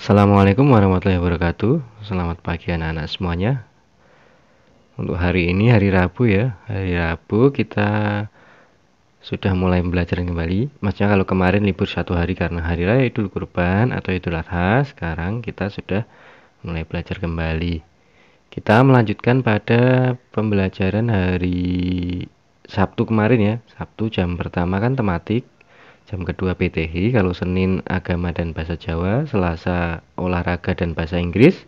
Assalamualaikum warahmatullahi wabarakatuh. Selamat pagi anak-anak semuanya. Untuk hari ini hari Rabu ya. Hari Rabu kita sudah mulai belajar kembali. Maksudnya kalau kemarin libur satu hari karena hari raya Idul Kurban atau Idul Adha, sekarang kita sudah mulai belajar kembali. Kita melanjutkan pada pembelajaran hari Sabtu kemarin ya. Sabtu jam pertama kan tematik, jam kedua PTH, kalau Senin agama dan bahasa Jawa, Selasa olahraga dan bahasa Inggris.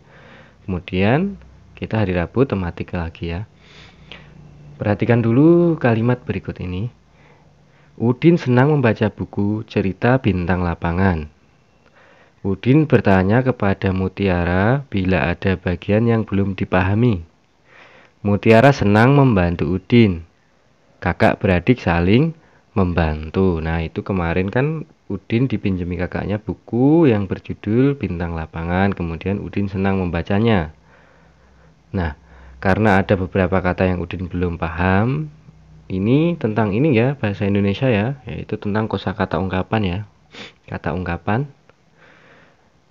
Kemudian kita hari Rabu tematik lagi ya. Perhatikan dulu kalimat berikut ini. Udin senang membaca buku cerita bintang lapangan. Udin bertanya kepada Mutiara bila ada bagian yang belum dipahami. Mutiara senang membantu Udin. Kakak beradik saling membantu. Nah, itu kemarin kan Udin dipinjami kakaknya buku yang berjudul Bintang Lapangan. Kemudian Udin senang membacanya. Nah, karena ada beberapa kata yang Udin belum paham, ini tentang ini ya, bahasa Indonesia ya, yaitu tentang kosakata ungkapan ya. Kata ungkapan.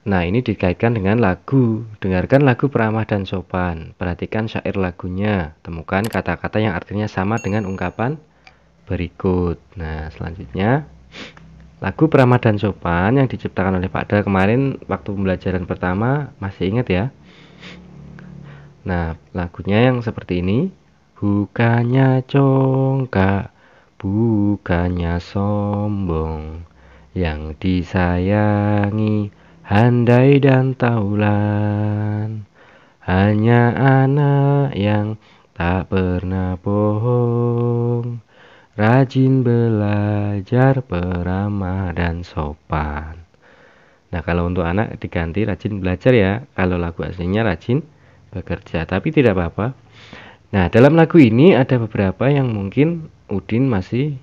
Nah, ini dikaitkan dengan lagu. Dengarkan lagu Peramah dan Sopan. Perhatikan syair lagunya. Temukan kata-kata yang artinya sama dengan ungkapan berikut. Nah, selanjutnya lagu Peramah dan Sopan yang diciptakan oleh Pak Dal kemarin waktu pembelajaran pertama, masih ingat ya? Nah, lagunya yang seperti ini. Bukannya congkak, bukannya sombong, yang disayangi handai dan taulan, hanya anak yang tak pernah bohong, rajin belajar, peramah dan sopan. Nah, kalau untuk anak diganti rajin belajar ya. Kalau lagu aslinya rajin bekerja, tapi tidak apa-apa. Nah, dalam lagu ini ada beberapa yang mungkin Udin masih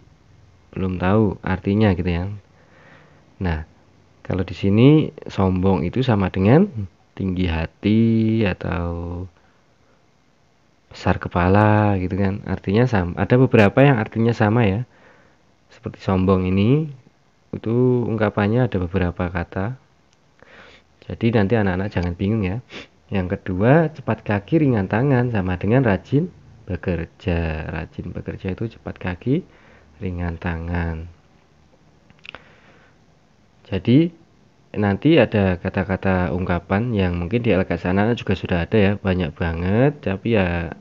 belum tahu artinya gitu ya. Nah, kalau di sini sombong itu sama dengan tinggi hati atau besar kepala gitu kan. Artinya sama. Ada beberapa yang artinya sama ya. Seperti sombong ini itu ungkapannya ada beberapa kata. Jadi nanti anak-anak jangan bingung ya. Yang kedua, cepat kaki ringan tangan sama dengan rajin bekerja. Rajin bekerja itu cepat kaki ringan tangan. Jadi nanti ada kata-kata ungkapan yang mungkin di LKS anak-anak juga sudah ada ya, banyak banget, tapi ya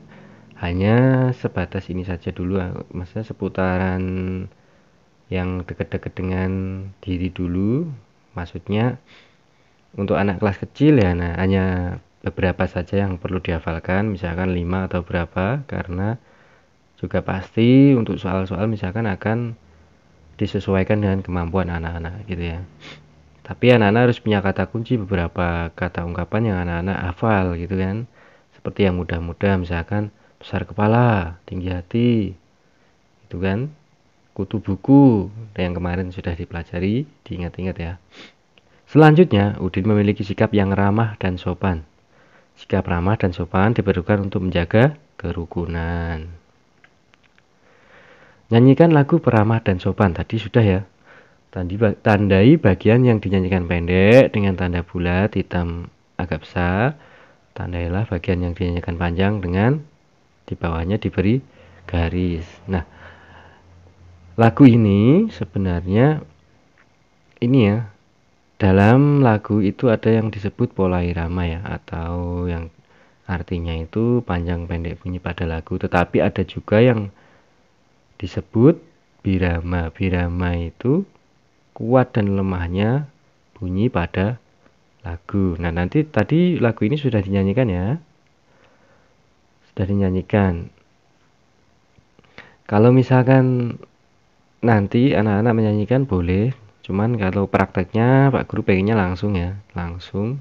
hanya sebatas ini saja dulu. Maksudnya seputaran yang dekat-dekat dengan diri dulu. Maksudnya untuk anak kelas kecil ya, nah hanya beberapa saja yang perlu dihafalkan, misalkan 5 atau berapa, karena juga pasti untuk soal-soal misalkan akan disesuaikan dengan kemampuan anak-anak gitu ya. Tapi anak-anak harus punya kata kunci, beberapa kata ungkapan yang anak-anak hafal gitu kan. Seperti yang mudah-mudah, misalkan besar kepala, tinggi hati, itu kan. Kutu buku yang kemarin sudah dipelajari, diingat-ingat ya. Selanjutnya, Udin memiliki sikap yang ramah dan sopan. Sikap ramah dan sopan diperlukan untuk menjaga kerukunan. Nyanyikan lagu Peramah dan Sopan, tadi sudah ya. Tandai bagian yang dinyanyikan pendek dengan tanda bulat hitam agak besar. Tandailah bagian yang dinyanyikan panjang dengan di bawahnya diberi garis. Nah, lagu ini sebenarnya ini ya, dalam lagu itu ada yang disebut pola irama ya, atau yang artinya itu panjang pendek bunyi pada lagu. Tetapi ada juga yang disebut birama. Birama itu kuat dan lemahnya bunyi pada lagu. Nah, nanti tadi lagu ini sudah dinyanyikan ya. Sudah dinyanyikan. Kalau misalkan nanti anak-anak menyanyikan boleh, cuman kalau prakteknya Pak Guru pengennya langsung ya, langsung.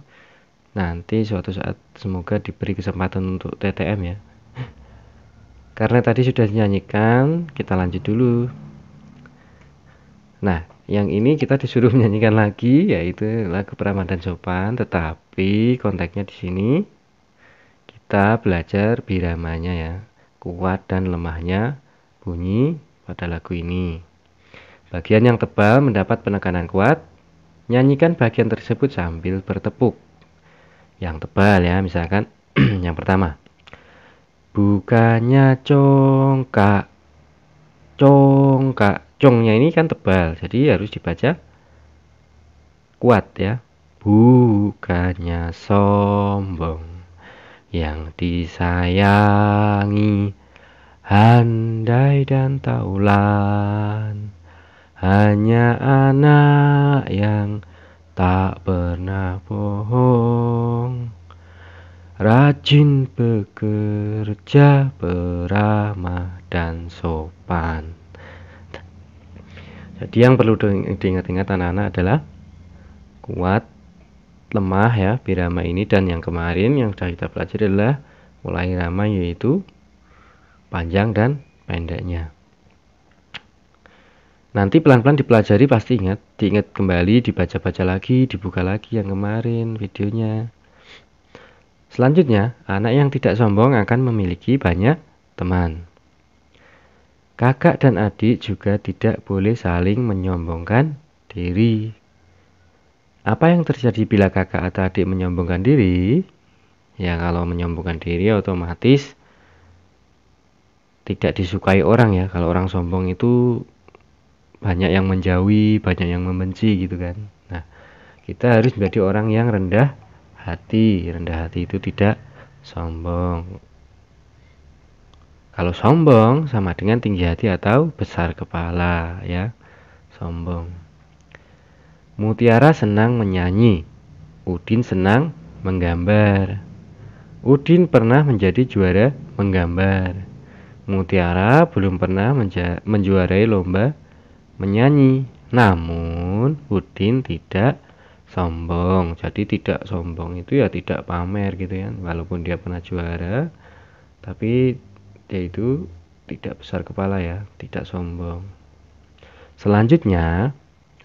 Nanti suatu saat semoga diberi kesempatan untuk TTM ya. Karena tadi sudah dinyanyikan, kita lanjut dulu. Nah, yang ini kita disuruh menyanyikan lagi, yaitu lagu Peramah dan Sopan, tetapi konteksnya di sini kita belajar biramanya ya, kuat dan lemahnya bunyi pada lagu ini. Bagian yang tebal mendapat penekanan kuat, Nyanyikan bagian tersebut sambil bertepuk. Yang tebal ya, misalkan yang pertama. Bukannya congkak, congkak. Congnya ini kan tebal, jadi harus dibaca kuat ya. Bukannya sombong yang disayangi, handai dan taulan, hanya anak yang tak pernah bohong, rajin bekerja, beramah dan sopan. Jadi yang perlu diingat-ingat anak-anak adalah kuat, lemah ya, birama ini, dan yang kemarin yang sudah kita pelajari adalah mulai irama, yaitu panjang dan pendeknya. Nanti pelan-pelan dipelajari, pasti diingat kembali, dibaca-baca lagi, dibuka lagi yang kemarin videonya. Selanjutnya, anak yang tidak sombong akan memiliki banyak teman. Kakak dan adik juga tidak boleh saling menyombongkan diri. Apa yang terjadi bila kakak atau adik menyombongkan diri? Ya, kalau menyombongkan diri otomatis tidak disukai orang ya. Kalau orang sombong itu banyak yang menjauhi, banyak yang membenci gitu kan. Nah, kita harus menjadi orang yang rendah hati. Rendah hati itu tidak sombong. Kalau sombong sama dengan tinggi hati atau besar kepala ya. Sombong. Mutiara senang menyanyi, Udin senang menggambar. Udin pernah menjadi juara menggambar. Mutiara belum pernah menjuarai lomba menyanyi. Namun Udin tidak sombong. Jadi tidak sombong itu ya tidak pamer gitu ya. Walaupun dia pernah juara, tapi dia itu tidak besar kepala ya, tidak sombong. Selanjutnya,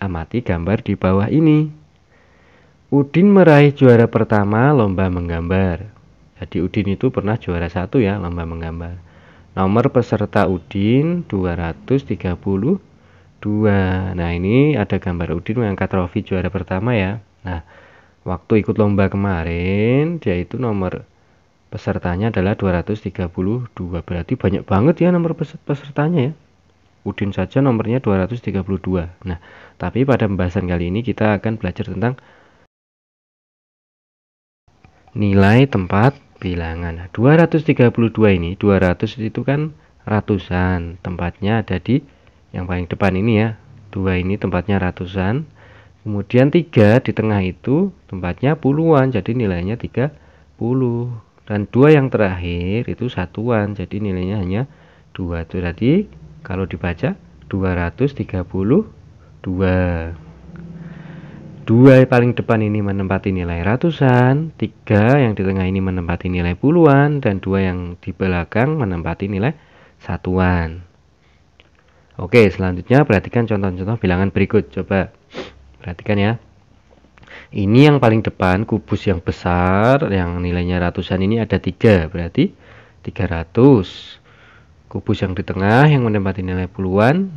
amati gambar di bawah ini. Udin meraih juara pertama lomba menggambar. Jadi Udin itu pernah juara 1 ya, lomba menggambar. Nomor peserta Udin 232. Nah, ini ada gambar Udin mengangkat trofi juara pertama ya. Nah, waktu ikut lomba kemarin, dia itu nomor pesertanya adalah 232. Berarti banyak banget ya nomor pesertanya ya. Udin saja nomornya 232. Nah, tapi pada pembahasan kali ini kita akan belajar tentang nilai tempat bilangan. 232 ini, 200 itu kan ratusan. Tempatnya ada di yang paling depan ini ya. 2 ini tempatnya ratusan. Kemudian 3 di tengah itu tempatnya puluhan. Jadi nilainya 30. Dan 2 yang terakhir itu satuan. Jadi nilainya hanya 2. Itu tadi kalau dibaca 232. 2 paling depan ini menempati nilai ratusan, 3 yang di tengah ini menempati nilai puluhan, dan 2 yang di belakang menempati nilai satuan. Oke, selanjutnya perhatikan contoh-contoh bilangan berikut. Coba perhatikan ya. Ini yang paling depan, kubus yang besar, yang nilainya ratusan ini ada 3, berarti 300. Kubus yang di tengah yang menempati nilai puluhan,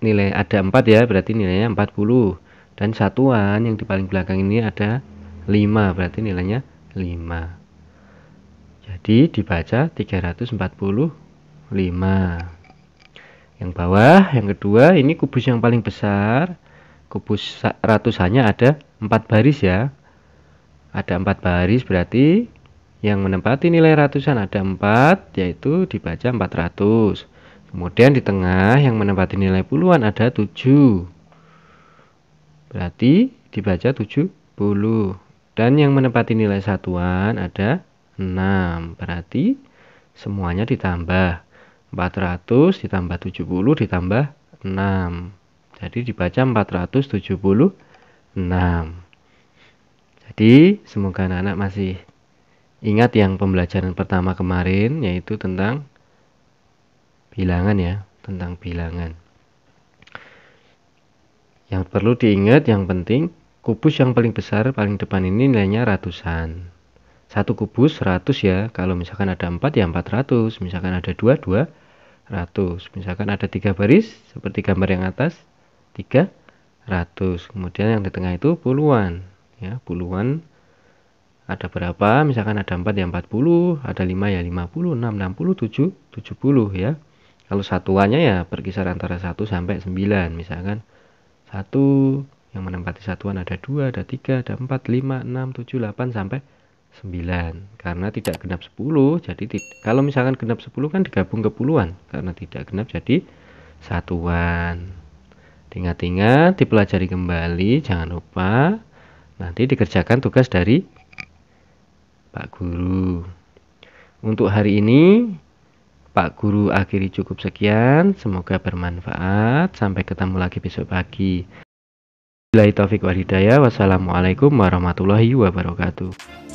nilai ada 4 ya, berarti nilainya 40. Dan satuan yang di paling belakang ini ada 5, berarti nilainya 5. Jadi dibaca 345. Yang bawah, yang kedua, ini kubus yang paling besar. Kubus ratusannya ada 4 baris ya. Ada 4 baris, berarti yang menempati nilai ratusan ada 4, yaitu dibaca 400. Kemudian di tengah yang menempati nilai puluhan ada 7. Berarti dibaca 70. Dan yang menempati nilai satuan ada 6. Berarti semuanya ditambah. 400 ditambah 70 ditambah 6. Jadi dibaca 476. Jadi semoga anak-anak masih ingat yang pembelajaran pertama kemarin, yaitu tentang bilangan ya, tentang bilangan. Yang perlu diingat, yang penting, kubus yang paling besar, paling depan ini nilainya ratusan. Satu kubus 100 ya, kalau misalkan ada 4 ya 400, misalkan ada 2, 200. Misalkan ada 3 baris, seperti gambar yang atas, 300. ratus. Kemudian yang di tengah itu puluhan, ya, puluhan. Ada berapa? Misalkan ada 4 ya 40, ada 5 ya 50, 6 60, 7 70 ya. Kalau satuannya ya berkisar antara 1 sampai 9. Misalkan 1 yang menempati satuan ada 2, ada 3, ada 4, 5, 6, 7, 8 sampai 9. Karena tidak genap 10, jadi kalau misalkan genap 10 kan digabung ke puluhan. Karena tidak genap jadi satuan. Ingat-ingat, dipelajari kembali, jangan lupa. Nanti dikerjakan tugas dari Pak Guru. Untuk hari ini, Pak Guru akhiri cukup sekian. Semoga bermanfaat. Sampai ketemu lagi besok pagi. Wabillahi taufiq wal hidayah. Wassalamualaikum warahmatullahi wabarakatuh.